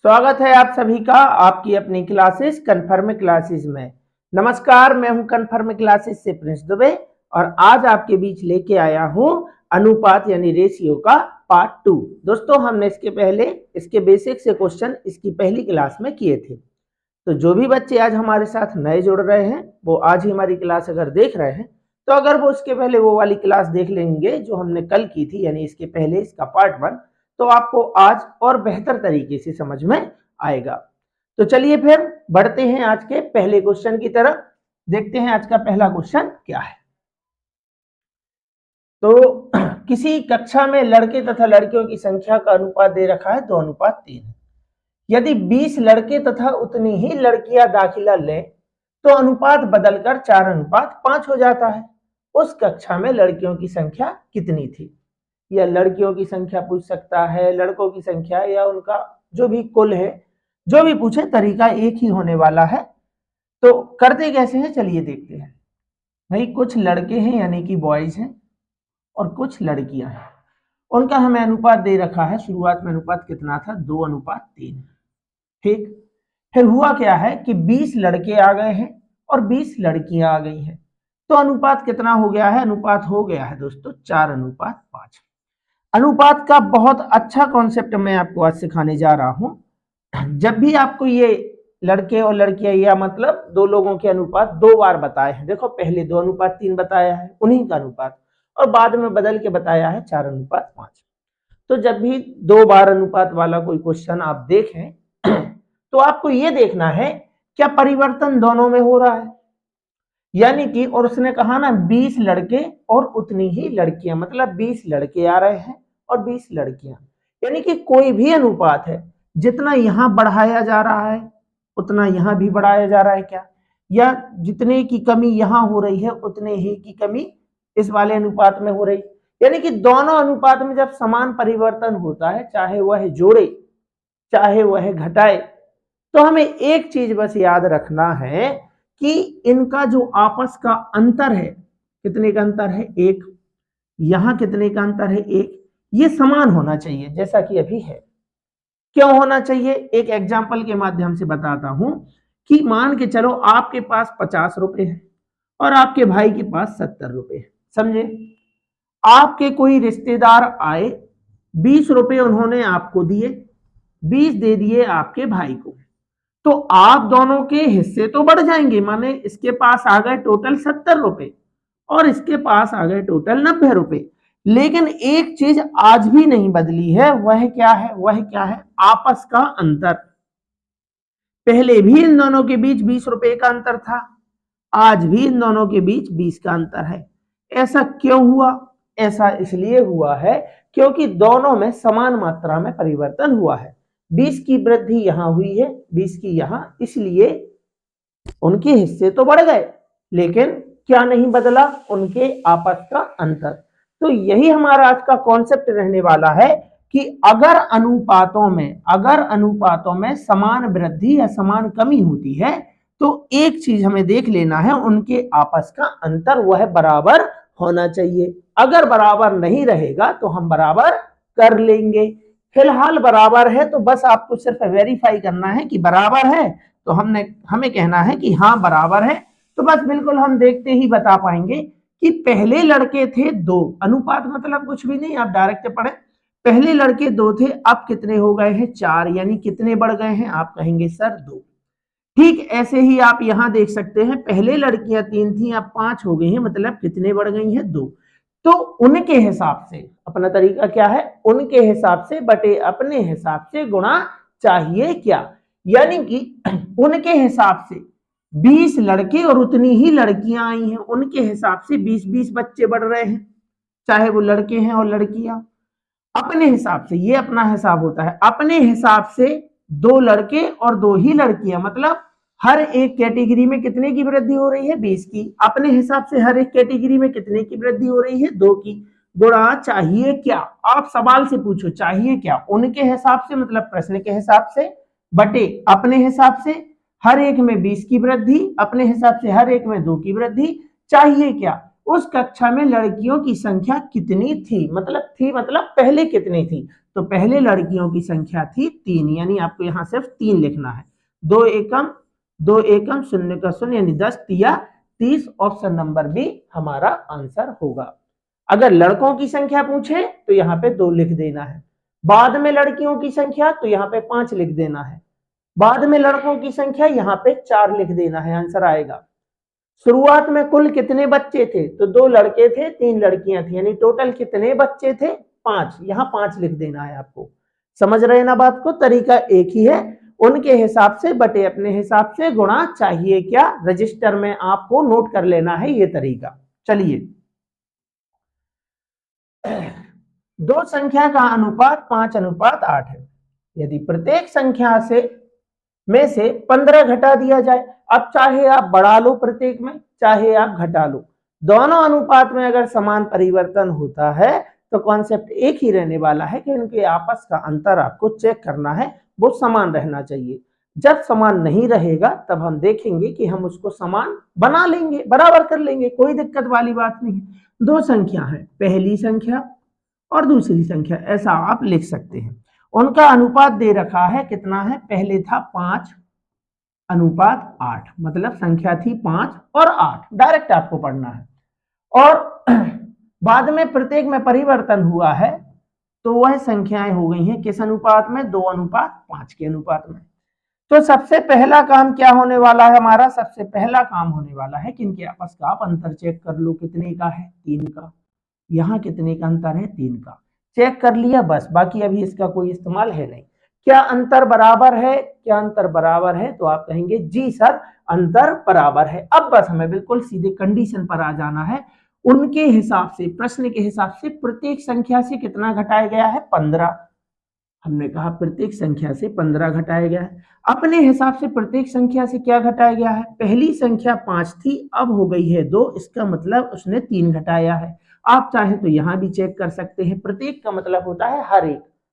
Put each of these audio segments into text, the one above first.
स्वागत है आप सभी का आपकी अपनी क्लासेस कन्फर्म क्लासेस में। नमस्कार, मैं हूं कन्फर्म क्लासेस से प्रिंस दुबे और आज आपके बीच लेके आया हूं अनुपात यानी रेशियो का पार्ट 2। दोस्तों, हमने इसके पहले इसके बेसिक से क्वेश्चन इसकी पहली क्लास में किए थे। तो जो भी बच्चे आज हमारे साथ नए जुड़ रहे हैं वो आज ही हमारी क्लास अगर देख रहे हैं तो अगर वो उसके पहले वो वाली क्लास देख लेंगे जो हमने कल की थी, यानी इसके पहले इसका पार्ट 1, तो आपको आज और बेहतर तरीके से समझ में आएगा। तो चलिए फिर बढ़ते हैं आज के पहले क्वेश्चन की तरफ। देखते हैं आज का पहला क्वेश्चन क्या है। तो किसी कक्षा में लड़के तथा लड़कियों की संख्या का अनुपात दे रखा है 2:3। यदि 20 लड़के तथा उतनी ही लड़कियां दाखिला लें तो अनुपात बदलकर 4:5 हो जाता है। उस कक्षा में लड़कियों की संख्या कितनी थी? या लड़कियों की संख्या पूछ सकता है, लड़कों की संख्या, या उनका जो भी कुल है, जो भी पूछे तरीका एक ही होने वाला है। तो करते कैसे हैं चलिए देखते हैं। भाई, कुछ लड़के हैं यानी कि बॉयज हैं और कुछ लड़कियां हैं, उनका हमें अनुपात दे रखा है। शुरुआत में अनुपात कितना था? 2:3। ठीक, फिर हुआ क्या है कि 20 लड़के आ गए हैं और 20 लड़कियां आ गई हैं, तो अनुपात कितना हो गया है? अनुपात हो गया है दोस्तों 4:5। अनुपात का बहुत अच्छा कॉन्सेप्ट मैं आपको आज सिखाने जा रहा हूं। जब भी आपको ये लड़के और लड़कियां या मतलब दो लोगों के अनुपात दो बार बताए हैं, देखो पहले 2:3 बताया है उन्हीं का अनुपात, और बाद में बदल के बताया है 4:5। तो जब भी दो बार अनुपात वाला कोई क्वेश्चन आप देखें तो आपको ये देखना है क्या परिवर्तन दोनों में हो रहा है। यानी कि, और उसने कहा ना 20 लड़के और उतनी ही लड़कियां, मतलब 20 लड़के आ रहे हैं और 20 लड़कियां, यानी कि कोई भी अनुपात है जितना यहां बढ़ाया जा रहा है उतना यहां भी बढ़ाया जा रहा है क्या, या जितने की कमी यहां हो रही है उतने ही की कमी इस वाले अनुपात में हो रही। यानी कि दोनों अनुपात में जब समान परिवर्तन होता है, चाहे वह जोड़े चाहे वह घटाए, तो हमें एक चीज बस याद रखना है कि इनका जो आपस का अंतर है, कितने का अंतर है? 1। यहां कितने का अंतर है? 1। ये समान होना चाहिए जैसा कि अभी है। क्यों होना चाहिए? एक एग्जाम्पल के माध्यम से बताता हूं कि मान के चलो आपके पास 50 रुपए है और आपके भाई के पास 70 रुपए है। समझे? आपके कोई रिश्तेदार आए, 20 रुपए उन्होंने आपको दिए, 20 दे दिए आपके भाई को, तो आप दोनों के हिस्से तो बढ़ जाएंगे। माने इसके पास आ गए टोटल 70 रुपए और इसके पास आ गए टोटल 90 रुपए। लेकिन एक चीज आज भी नहीं बदली है, वह क्या है? वह क्या है? आपस का अंतर। पहले भी इन दोनों के बीच 20 रुपए का अंतर था, आज भी इन दोनों के बीच 20 का अंतर है। ऐसा क्यों हुआ? ऐसा इसलिए हुआ है क्योंकि दोनों में समान मात्रा में परिवर्तन हुआ है। 20 की वृद्धि यहां हुई है, 20 की यहां, इसलिए उनके हिस्से तो बढ़ गए लेकिन क्या नहीं बदला? उनके आपस का अंतर। तो यही हमारा आज का कॉन्सेप्ट रहने वाला है कि अगर अनुपातों में समान वृद्धि या समान कमी होती है तो एक चीज हमें देख लेना है, उनके आपस का अंतर वह बराबर होना चाहिए। अगर बराबर नहीं रहेगा तो हम बराबर कर लेंगे। फिलहाल बराबर है तो बस आपको सिर्फ वेरीफाई करना है कि बराबर है, तो हमें कहना है कि हाँ बराबर है। तो बस बिल्कुल हम देखते ही बता पाएंगे कि पहले लड़के थे 2, अनुपात मतलब कुछ भी नहीं, आप डायरेक्ट पढ़े। पहले लड़के 2 थे, अब कितने हो गए हैं? 4। यानी कितने बढ़ गए हैं? आप कहेंगे सर 2। ठीक ऐसे ही आप यहां देख सकते हैं, पहले लड़कियां 3 थी, अब 5 हो गई हैं, मतलब कितने बढ़ गई हैं? 2। तो उनके हिसाब से अपना तरीका क्या है? उनके हिसाब से बटे अपने हिसाब से गुणा चाहिए क्या। यानी कि उनके हिसाब से 20 लड़के और उतनी ही लड़कियां आई हैं, उनके हिसाब से 20-20 बच्चे बढ़ रहे हैं, चाहे वो लड़के हैं और लड़कियां। अपने हिसाब से, ये अपना हिसाब होता है, अपने हिसाब से 2 लड़के और 2 ही लड़कियां, मतलब हर एक कैटेगरी में कितने की वृद्धि हो रही है? 20 की। अपने हिसाब से हर एक कैटेगरी में कितने की वृद्धि हो रही है? 2 की। गुणा चाहिए क्या? आप सवाल से पूछो चाहिए क्या, उनके हिसाब से मतलब प्रश्न के हिसाब से, बटे अपने हिसाब से हर एक में 20 की वृद्धि, अपने हिसाब से हर एक में 2 की वृद्धि, चाहिए क्या? उस कक्षा में लड़कियों की संख्या कितनी थी, मतलब पहले कितनी थी, तो पहले लड़कियों की संख्या थी 3, यानी आपको यहाँ सिर्फ 3 लिखना है। 2 एकम 0 का 0 यानी 10 या 30, ऑप्शन नंबर बी हमारा आंसर होगा। अगर लड़कों की संख्या पूछे तो यहाँ पे 2 लिख देना है, बाद में लड़कियों की संख्या तो यहाँ पे 5 लिख देना है, बाद में लड़कों की संख्या यहाँ पे 4 लिख देना है, आंसर आएगा। शुरुआत में कुल कितने बच्चे थे, तो 2 लड़के थे 3 लड़कियां थी, यानी टोटल कितने बच्चे थे 5, यहाँ 5 लिख देना है आपको। समझ रहे हैं ना बात को, तरीका एक ही है, उनके हिसाब से बटे अपने हिसाब से गुणा चाहिए क्या, रजिस्टर में आपको नोट कर लेना है ये तरीका। चलिए, दो संख्या का अनुपात 5:8 है, यदि प्रत्येक संख्या में से 15 घटा दिया जाए, अब चाहे आप बढ़ा लो प्रत्येक में, चाहे आप घटा लो, दोनों अनुपात में अगर समान परिवर्तन होता है तो कॉन्सेप्ट एक ही रहने वाला है कि उनके आपस का अंतर आपको चेक करना है, वो समान रहना चाहिए। जब समान नहीं रहेगा तब हम देखेंगे कि हम उसको समान बना लेंगे, बराबर कर लेंगे, कोई दिक्कत वाली बात नहीं। दो संख्या है, पहली संख्या और दूसरी संख्या, ऐसा आप लिख सकते हैं। उनका अनुपात दे रखा है, कितना है, पहले था 5:8, मतलब संख्या थी 5 और 8, डायरेक्ट आपको पढ़ना है, और बाद में प्रत्येक में परिवर्तन हुआ है तो वह संख्याएं हो गई हैं किस अनुपात में, 2:5 के अनुपात में। तो सबसे पहला काम क्या होने वाला है हमारा, सबसे पहला काम होने वाला है कि इनके आपस का आप अंतर चेक कर लो, कितने का है, 3 का, यहाँ कितने का अंतर है, 3 का, चेक कर लिया बस, बाकी अभी इसका कोई इस्तेमाल है नहीं। क्या अंतर बराबर है, क्या अंतर बराबर है, तो आप कहेंगे जी सर अंतर बराबर है। अब बस हमें बिल्कुल सीधे कंडीशन पर आ जाना है, उनके हिसाब से, प्रश्न के हिसाब से प्रत्येक संख्या से कितना घटाया गया है, 15, हमने कहा प्रत्येक संख्या से 15 घटाया गया है। अपने हिसाब से प्रत्येक संख्या से क्या घटाया गया है, पहली संख्या 5 थी अब हो गई है 2, इसका मतलब उसने 3 घटाया है। आप चाहें तो यहां भी चेक कर सकते हैं, प्रत्येक का मतलब होता है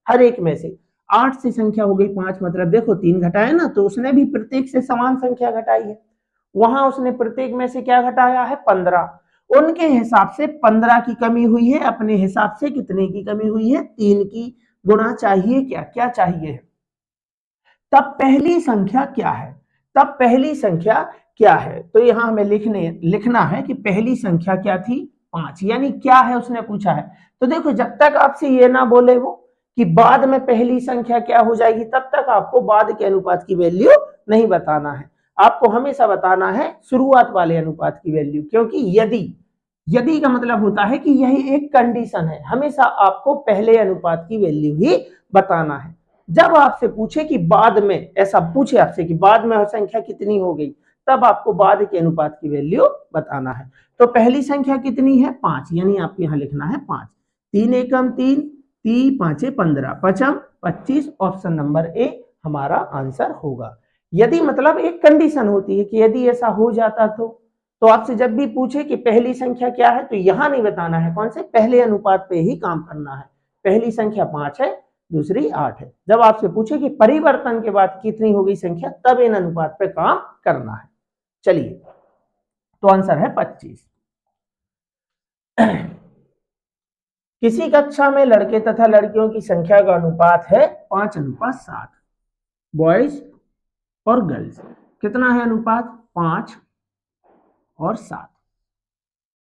हर एक में से। 8 से संख्या हो गई 5, मतलब देखो 3 घटाया ना, तो उसने भी प्रत्येक से समान संख्या घटाई है, वहां उसने प्रत्येक में से क्या घटाया है, 15, उनके हिसाब से 15 की कमी हुई है, अपने हिसाब से कितने की कमी हुई है, 3 की। गुणा चाहिए क्या, क्या चाहिए, तब पहली संख्या क्या है, तब पहली संख्या क्या है, तो यहां हमें लिखना है कि पहली संख्या क्या थी, 5, यानी क्या है उसने पूछा है। तो देखो जब तक आपसे ये ना बोले वो कि बाद में पहली संख्या क्या हो जाएगी, तब तक आपको बाद के अनुपात की वैल्यू नहीं बताना है, आपको हमेशा बताना है शुरुआत वाले अनुपात की वैल्यू, क्योंकि यदि का मतलब होता है कि यही एक कंडीशन है, हमेशा आपको पहले अनुपात की वैल्यू ही बताना है। जब आपसे पूछे कि बाद में, ऐसा पूछे आपसे कि बाद में संख्या कितनी हो गई, तब आपको बाद के अनुपात की वैल्यू बताना है। तो पहली संख्या कितनी है, 5, यानी आपको यहां लिखना है 5, 3 एकम 3, 3 5 15, 5 25, ऑप्शन नंबर ए हमारा आंसर होगा। यदि मतलब एक कंडीशन होती है कि यदि ऐसा हो जाता तो आपसे जब भी पूछे कि पहली संख्या क्या है, तो यहां नहीं बताना है, कौन से, पहले अनुपात पे ही काम करना है। पहली संख्या 5 है, दूसरी 8 है। जब आपसे पूछे कि परिवर्तन के बाद कितनी होगी संख्या, तब इन अनुपात पे काम करना है। चलिए, तो आंसर है 25। किसी कक्षा में लड़के तथा लड़कियों की संख्या का अनुपात है 5:7, बॉयज और गर्ल्स, कितना है अनुपात, 5 और 7।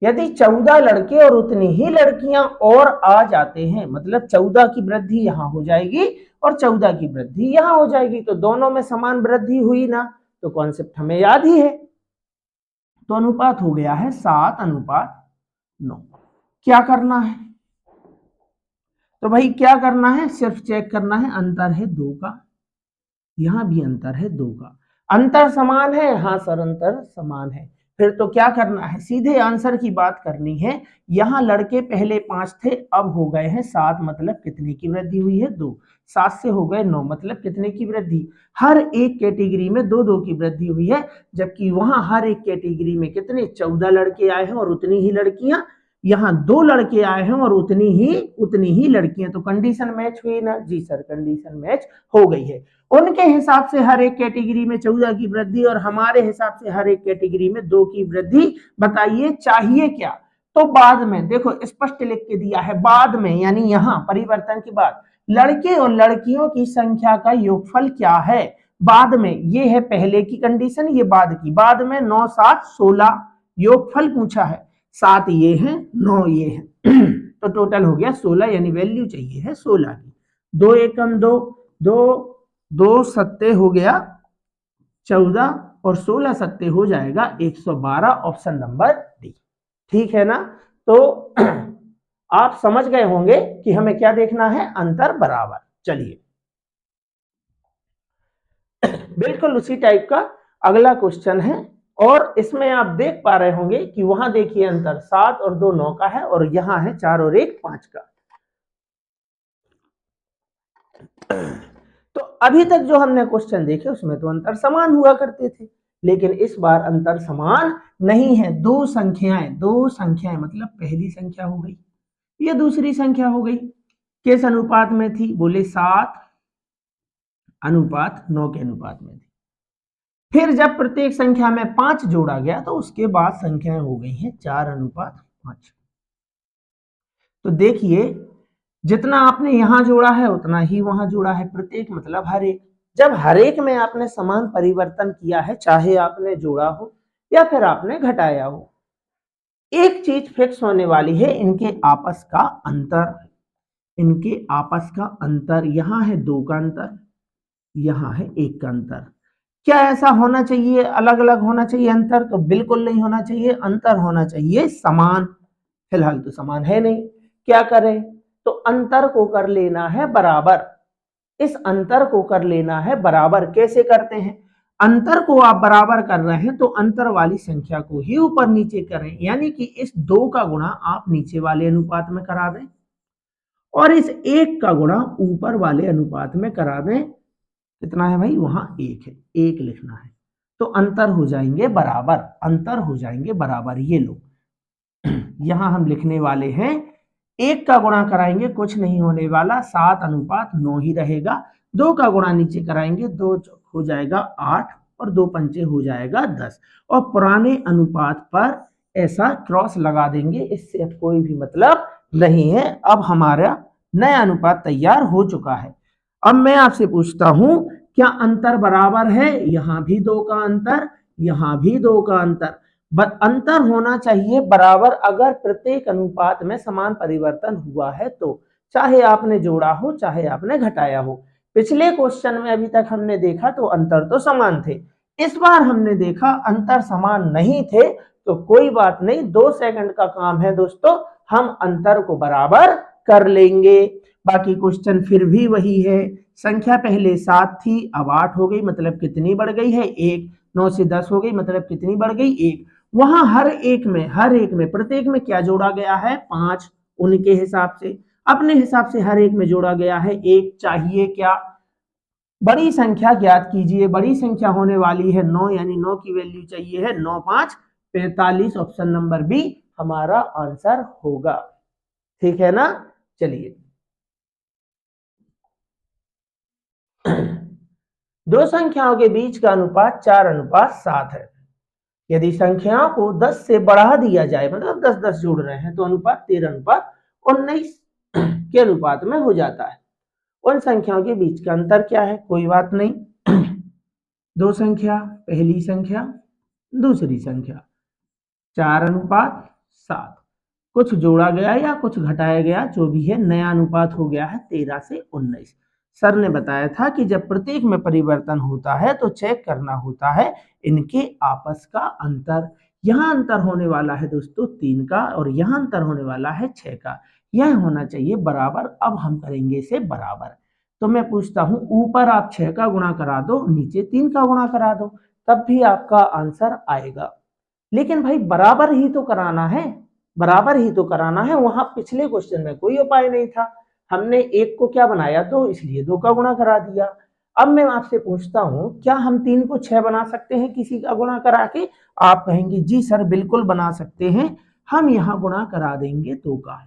यदि 14 लड़के और उतनी ही लड़कियां और आ जाते हैं, मतलब 14 की वृद्धि यहां हो जाएगी और 14 की वृद्धि यहां हो जाएगी, तो दोनों में समान वृद्धि हुई ना, तो कॉन्सेप्ट हमें याद ही है, तो अनुपात हो गया है 7:9। क्या करना है, तो भाई क्या करना है, सिर्फ चेक करना है, अंतर है 2 का, यहां भी अंतर है 2 का, अंतर समान है, हाँ सर अंतर समान है, फिर तो क्या करना है, सीधे आंसर की बात करनी है। यहां लड़के पहले 5 थे, अब हो गए हैं 7, मतलब कितने की वृद्धि हुई है, 2, 7 से हो गए 9, मतलब कितने की वृद्धि, हर एक कैटेगरी में 2-2 की वृद्धि हुई है, जबकि वहां हर एक कैटेगरी में कितने, 14 लड़के आए हैं और उतनी ही लड़कियां, यहाँ 2 लड़के आए हैं और उतनी ही लड़कियां, तो कंडीशन मैच हुई ना, जी सर कंडीशन मैच हो गई है। उनके हिसाब से हर एक कैटेगरी में 14 की वृद्धि और हमारे हिसाब से हर एक कैटेगरी में 2 की वृद्धि, बताइए चाहिए क्या, तो बाद में देखो स्पष्ट लिख के दिया है, बाद में यानी यहां परिवर्तन के बाद लड़के और लड़कियों की संख्या का योगफल क्या है। बाद में ये है पहले की कंडीशन, ये बाद की। बाद में 9 7 16 योगफल पूछा है, 7 ये है 9 ये है तो टोटल हो गया 16, यानी वैल्यू चाहिए है 16 की। 2 एकम 2, 2 2 सत्ते हो गया 14 और 16 सत्ते हो जाएगा 112, ऑप्शन नंबर डी। ठीक है ना। तो आप समझ गए होंगे कि हमें क्या देखना है, अंतर बराबर। चलिए बिल्कुल उसी टाइप का अगला क्वेश्चन है, और इसमें आप देख पा रहे होंगे कि वहां देखिए अंतर 7 और 2 9 का है, और यहां है 4 और 1 5 का। तो अभी तक जो हमने क्वेश्चन देखे उसमें तो अंतर समान हुआ करते थे, लेकिन इस बार अंतर समान नहीं है। दो संख्याएं मतलब पहली संख्या हो गई, ये दूसरी संख्या हो गई। किस अनुपात में थी, बोले 7 अनुपात 9 के अनुपात में थी। फिर जब प्रत्येक संख्या में 5 जोड़ा गया तो उसके बाद संख्याएं हो गई हैं 4 अनुपात 5। तो देखिए जितना आपने यहां जोड़ा है उतना ही वहां जोड़ा है, प्रत्येक मतलब हर एक। जब हर एक में आपने समान परिवर्तन किया है, चाहे आपने जोड़ा हो या फिर आपने घटाया हो, एक चीज फिक्स होने वाली है, इनके आपस का अंतर। इनके आपस का अंतर, यहां है 2 का अंतर, यहां है 1 का अंतर। क्या ऐसा होना चाहिए अलग अलग होना चाहिए अंतर? तो बिल्कुल नहीं होना चाहिए, अंतर होना चाहिए समान। फिलहाल तो समान है नहीं, क्या करें? तो अंतर को कर लेना है बराबर। इस अंतर को कर लेना है बराबर। कैसे करते हैं? अंतर को आप बराबर कर रहे हैं तो अंतर वाली संख्या को ही ऊपर नीचे करें, यानी कि इस 2 का गुणा आप नीचे वाले अनुपात में करा दें और इस 1 का गुणा ऊपर वाले अनुपात में करा दें। कितना है भाई? वहां 1 है, 1 लिखना है। तो अंतर हो जाएंगे बराबर, अंतर हो जाएंगे बराबर। ये लो यहां हम लिखने वाले हैं 1 का गुणा कराएंगे, कुछ नहीं होने वाला, 7 अनुपात 9 ही रहेगा। 2 का गुणा नीचे कराएंगे, 2 हो जाएगा 8 और 2 पंचे हो जाएगा 10, और पुराने अनुपात पर ऐसा क्रॉस लगा देंगे। इससे अब कोई भी मतलब नहीं है, अब हमारा नया अनुपात तैयार हो चुका है। अब मैं आपसे पूछता हूं, क्या अंतर बराबर है? यहां भी 2 का अंतर, यहां भी 2 का अंतर। अंतर होना चाहिए बराबर अगर प्रत्येक अनुपात में समान परिवर्तन हुआ है तो, चाहे आपने जोड़ा हो चाहे आपने घटाया हो। पिछले क्वेश्चन में अभी तक हमने देखा तो अंतर तो समान थे, इस बार हमने देखा अंतर समान नहीं थे। तो कोई बात नहीं, 2 सेकंड का काम है दोस्तों, हम अंतर को बराबर कर लेंगे। बाकी क्वेश्चन फिर भी वही है, संख्या पहले 7 थी अब 8 हो गई, मतलब कितनी बढ़ गई है? 1। 9 से 10 हो गई, मतलब कितनी बढ़ गई? 1। वहां हर एक में प्रत्येक में क्या जोड़ा गया है? 5। उनके हिसाब से, अपने हिसाब से हर एक में जोड़ा गया है 1। चाहिए क्या? बड़ी संख्या ज्ञात कीजिए। बड़ी संख्या होने वाली है 9, यानी 9 की वैल्यू चाहिए है 9 5 45, ऑप्शन नंबर बी हमारा आंसर होगा। ठीक है ना। चलिए दो संख्याओं के बीच का अनुपात 4 अनुपात 7 है। यदि संख्याओं को 10 से बढ़ा दिया जाए, मतलब 10 10 जोड़ रहे हैं, तो अनुपात 13 अनुपात 19 के अनुपात में हो जाता है। उन संख्याओं के बीच का अंतर क्या है? कोई बात नहीं, दो संख्या, पहली संख्या दूसरी संख्या, 4 अनुपात 7, कुछ जोड़ा गया या कुछ घटाया गया, जो भी है, नया अनुपात हो गया है 13 से 19। सर ने बताया था कि जब प्रत्येक में परिवर्तन होता है तो चेक करना होता है इनके आपस का अंतर। यहां अंतर होने वाला है दोस्तों 3 का, और यहां अंतर होने वाला है 6 का। यह होना चाहिए बराबर। अब हम करेंगे इसे बराबर। तो मैं पूछता हूं, ऊपर आप 6 का गुणा करा दो, नीचे 3 का गुणा करा दो, तब भी आपका आंसर आएगा। लेकिन भाई बराबर ही तो कराना है, बराबर ही तो कराना है। वहां पिछले क्वेश्चन में कोई उपाय नहीं था, हमने 1 को क्या बनाया? तो इसलिए 2 का गुणा करा दिया। अब मैं आपसे पूछता हूं, क्या हम 3 को 6 बना सकते हैं किसी का गुणा करा के? आप कहेंगे जी सर बिल्कुल बना सकते हैं। हम यहां गुणा करा देंगे 2 का,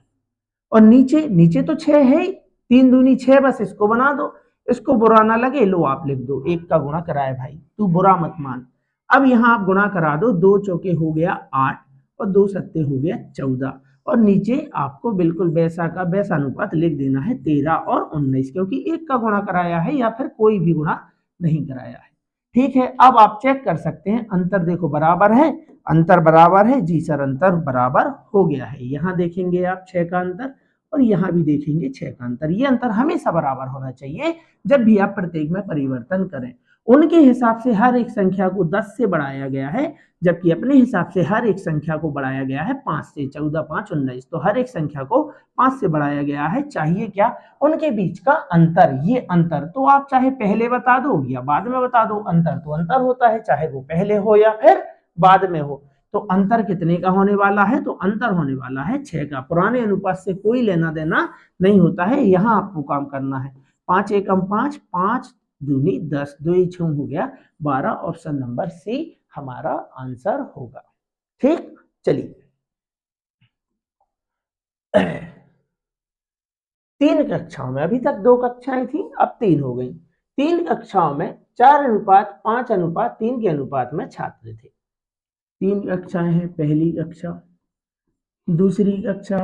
और नीचे नीचे तो 6 है ही, 3 दूनी 6, बस इसको बना दो। इसको बुरा ना लगे, लो आप लिख दो 1 का गुणा कराए भाई, तू बुरा मत मान। अब यहां आप गुणा करा दो, 2 चौके हो गया 8, और 2 सत्ते हो गया 14 और नीचे आपको बिल्कुल वैसा का वैसा अनुपात लिख देना है 13 और 19 क्योंकि एक का गुणा कराया है या फिर कोई भी गुणा नहीं कराया है। ठीक है, अब आप चेक कर सकते हैं अंतर देखो बराबर है, अंतर बराबर है जी सर, अंतर बराबर हो गया है। यहाँ देखेंगे आप 6 का अंतर और यहाँ भी देखेंगे 6 का अंतर। ये अंतर हमेशा बराबर होना चाहिए जब भी आप प्रत्येक में परिवर्तन करें। उनके हिसाब से हर एक संख्या को 10 से बढ़ाया गया है, जबकि अपने हिसाब से हर एक संख्या को बढ़ाया गया है 5 से। 14 5 19, तो हर एक संख्या को 5 से बढ़ाया गया है। चाहिए क्या? उनके बीच का अंतर। ये अंतर तो आप चाहे पहले बता दो या बाद में बता दो, अंतर तो अंतर होता है, चाहे वो पहले हो या फिर बाद में हो। तो अंतर कितने का होने वाला है? तो अंतर होने वाला है 6 का। पुराने अनुपात से कोई लेना देना नहीं होता है, यहाँ आपको काम करना है। 5 एकम 5, 5 दूनी 10, 2 6 हो गया 12। ऑप्शन नंबर सी हमारा आंसर होगा। ठीक, चलिए 3 कक्षाओं में, अभी तक 2 कक्षाएं थी, अब 3 हो गई। 3 कक्षाओं में 4:5:3 के अनुपात में छात्र थे। 3 कक्षाएं हैं, पहली कक्षा, दूसरी कक्षा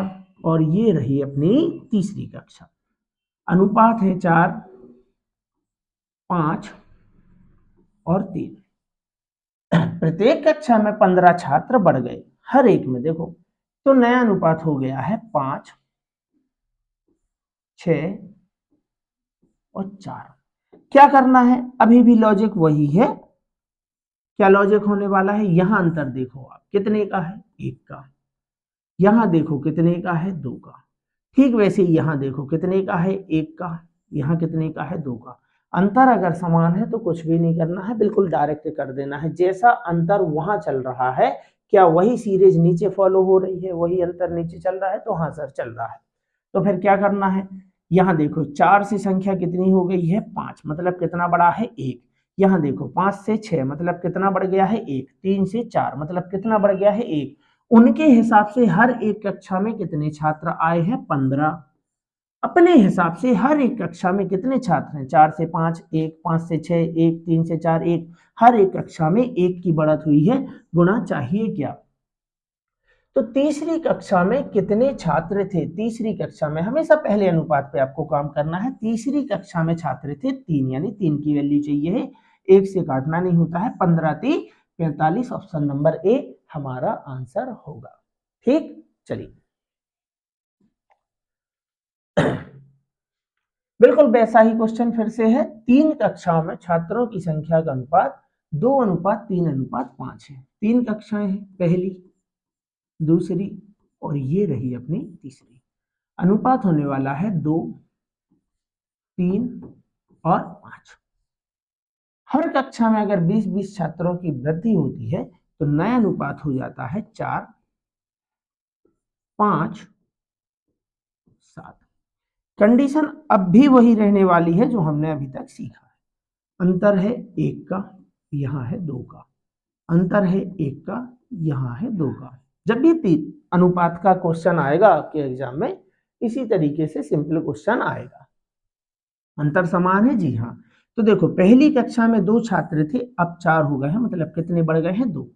और ये रही अपनी तीसरी कक्षा। अनुपात है 4, 5 और 3। प्रत्येक कक्षा में 15 छात्र बढ़ गए हर एक में, देखो तो नया अनुपात हो गया है 5, 6 और 4। क्या करना है? अभी भी लॉजिक वही है। क्या लॉजिक होने वाला है? यहां अंतर देखो आप, कितने का है? 1 का। यहां देखो कितने का है? 2 का। ठीक वैसे ही यहां देखो कितने का है? 1 का। यहां कितने का है? 2 का। अंतर अगर समान है तो कुछ भी नहीं करना है, बिल्कुल डायरेक्ट कर देना है। जैसा अंतर वहां चल रहा है, क्या वही सीरीज नीचे फॉलो हो रही है? वही अंतर नीचे चल रहा है? तो हाँ सर चल रहा है। तो फिर क्या करना है? यहाँ देखो 4 से संख्या कितनी हो गई है? 5, मतलब कितना बड़ा है? 1। यहाँ देखो 5 से 6 मतलब कितना बढ़ गया है? 1। 3 से 4 मतलब कितना बढ़ गया है? 1। उनके हिसाब से हर एक कक्षा में कितने छात्र आए हैं? 15। अपने हिसाब से हर एक कक्षा में कितने छात्र हैं? 4 से 5 1, 5 से 6 1, 3 से 4 1। हर एक कक्षा में 1 की बढ़त हुई है। गुणा चाहिए क्या? तो तीसरी कक्षा में कितने छात्र थे? तीसरी कक्षा में हमेशा पहले अनुपात पे आपको काम करना है। तीसरी कक्षा में छात्र थे 3, यानी 3 की वैल्यू चाहिए है, 1 से काटना नहीं होता है। 15 3 45, ऑप्शन नंबर ए हमारा आंसर होगा। ठीक, चलिए बिल्कुल वैसा ही क्वेश्चन फिर से है। 3 कक्षाओं में छात्रों की संख्या का अनुपात 2:3:5 है। 3 कक्षाएं हैं, पहली, दूसरी और ये रही अपनी तीसरी। अनुपात होने वाला है 2, 3 और 5। हर कक्षा में अगर 20-20 छात्रों की वृद्धि होती है तो नया अनुपात हो जाता है 4, 5, 7। कंडीशन अब भी वही रहने वाली है जो हमने अभी तक सीखा है। अंतर है 1 का, यहाँ है 2 का। अंतर है 1 का, यहाँ है 2 का। जब भी अनुपात का क्वेश्चन आएगा आपके एग्जाम में, इसी तरीके से सिंपल क्वेश्चन आएगा। अंतर समान है, जी हाँ। तो देखो पहली कक्षा में 2 छात्र थे, अब 4 हो गए हैं, मतलब कितने बढ़ गए हैं? 2।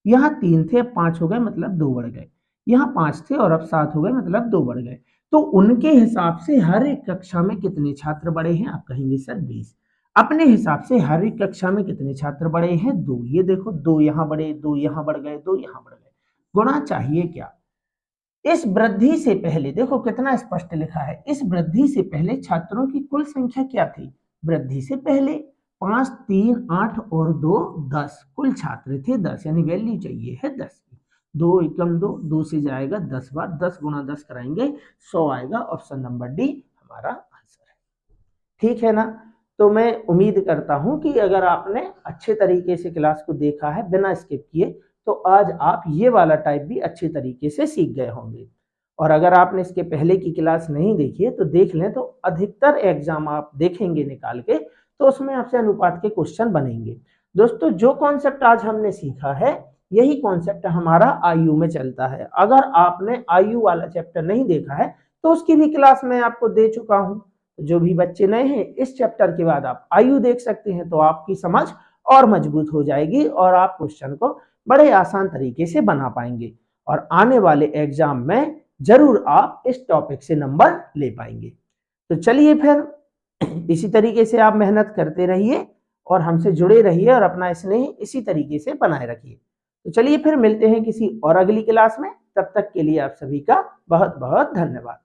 यहाँ 3 थे, अब 5 हो गए, मतलब 2 बढ़ गए। यहाँ 5 थे और अब 7 हो गए, मतलब 2 बढ़ गए। तो उनके हिसाब से हर एक कक्षा में कितने छात्र बढ़े हैं? आप कहेंगे सर 20। अपने हिसाब से हर एक कक्षा में कितने छात्र बढ़े हैं? 2। ये देखो 2 यहाँ बढ़े, 2 यहाँ बढ़ गए, 2 यहाँ बढ़ गए। गुणा चाहिए क्या? इस वृद्धि से पहले देखो कितना स्पष्ट लिखा है, इस वृद्धि से पहले छात्रों की कुल संख्या क्या थी? वृद्धि से पहले 5 3 8 और 2 10, कुल छात्र थे 10, यानी वैल्यू चाहिए है 10 की। 2 एकम 2, 2 से जाएगा 10 बार, 10 गुणा 10 कराएंगे 100 आएगा। ऑप्शन नंबर डी हमारा आंसर है। ठीक है ना? तो मैं उम्मीद करता हूं कि अगर आपने अच्छे तरीके से क्लास को देखा है बिना स्किप किए, तो आज आप ये वाला टाइप भी अच्छे तरीके से सीख गए होंगे। और अगर आपने इसके पहले की क्लास नहीं देखी है तो देख लें, तो अधिकतर एग्जाम आप देखेंगे निकाल के तो उसमें आपसे अनुपात के क्वेश्चन बनेंगे। दोस्तों जो कॉन्सेप्ट आज हमने सीखा है, यही कॉन्सेप्ट हमारा आयु में चलता है। अगर आपने आयु वाला चैप्टर नहीं देखा है तो उसकी भी क्लास मैं आपको दे चुका हूं। जो भी बच्चे नए हैं, इस चैप्टर के बाद आप आयु देख सकते हैं, तो आपकी समझ और मजबूत हो जाएगी और आप क्वेश्चन को बड़े आसान तरीके से बना पाएंगे। और आने वाले एग्जाम में जरूर आप इस टॉपिक से नंबर ले पाएंगे। तो चलिए फिर इसी तरीके से आप मेहनत करते रहिए और हमसे जुड़े रहिए और अपना स्नेह इसी तरीके से बनाए रखिए। तो चलिए फिर मिलते हैं किसी और अगली क्लास में। तब तक के लिए आप सभी का बहुत बहुत धन्यवाद।